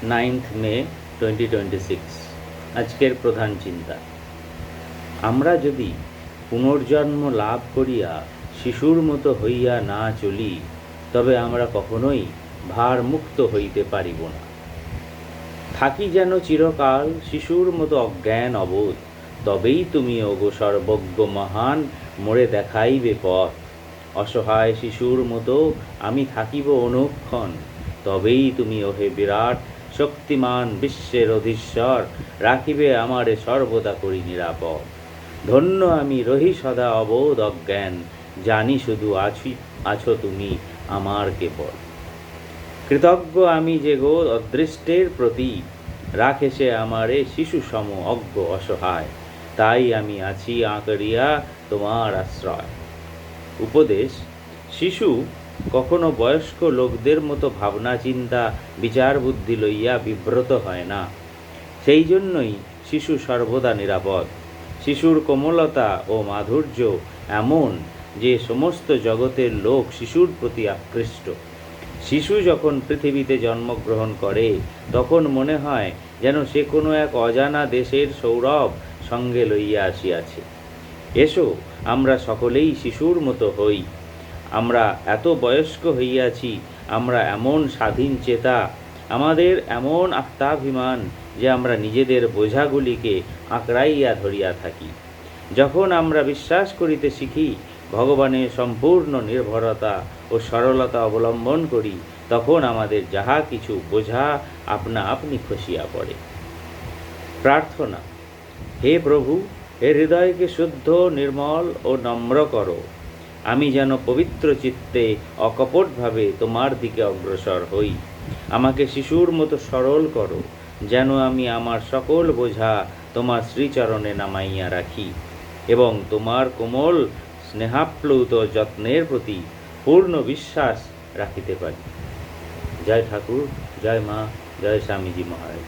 9th May 2026। আজকের প্রধান চিন্তা, আমরা যদি পুনর্জন্ম লাভ করিয়া শিশুর মতো হইয়া না চলি, তবে আমরা কখনোই ভারমুক্ত হইতে পারিব না। থাকি যেন চিরকাল শিশুর মতো অজ্ঞান অবোধ, তবেই তুমি ওগো সর্বজ্ঞ মহান মোরে দেখাইবে পথ। অসহায় শিশুর মতো আমি থাকিব অনুক্ষণ, তবেই তুমি ওহে বিরাট শক্তিমান বিশ্বের অধীশ্বর রাখিবে আমারে সর্বদা করি নিরাপদ। ধন্য আমি রহি সদা অবোধ অজ্ঞান, জানি শুধু আছো তুমি আমার কেবল। কৃতজ্ঞ আমি যে গো অদৃষ্টের প্রতি, রাখে সে আমারে শিশু সম অজ্ঞ অসহায়, তাই আমি আছি আঁকড়িয়া তোমার আশ্রয়। উপদেশ, শিশু কখনো বয়স্ক লোকদের মতো ভাবনা চিন্তা বিচার বুদ্ধি লইয়া বিব্রত হয় না। সেই জন্যই শিশু সর্বদা নিরাপদ। শিশুর কোমলতা ও মাধুর্য এমন যে সমস্ত জগতের লোক শিশুর প্রতি আকৃষ্ট। শিশু যখন পৃথিবীতে জন্মগ্রহণ করে, তখন মনে হয় যেন সে কোনো এক অজানা দেশের সৌরভ সঙ্গে লইয়া আসিয়াছে। এসো আমরা সকলেই শিশুর মতো হই। আমরা এত বয়স্ক হইয়াছি, আমরা এমন স্বাধীন চেতা, আমাদের এমন আত্মাভিমান যে আমরা নিজেদের বোঝাগুলিকে আঁকড়াইয়া ধরিয়া থাকি। যখন আমরা বিশ্বাস করিতে শিখি, ভগবানের সম্পূর্ণ নির্ভরতা ও সরলতা অবলম্বন করি, তখন আমাদের যাহা কিছু বোঝা আপনা আপনি খসিয়া পড়ে। প্রার্থনা, হে প্রভু, হে হৃদয়কে শুদ্ধ নির্মল ও নম্র করো। আমি যেন পবিত্র চিত্তে অকপটভাবে তোমার দিকে অগ্রসর হই। আমাকে শিশুর মতো সরল করো, যেন আমি আমার সকল বোঝা তোমার শ্রীচরণে নামাইয়া রাখি এবং তোমার কোমল স্নেহাপ্লুত যত্নের প্রতি পূর্ণ বিশ্বাস রাখিতে পারি। জয় ঠাকুর, জয় মা, জয় স্বামীজি মহারাজ।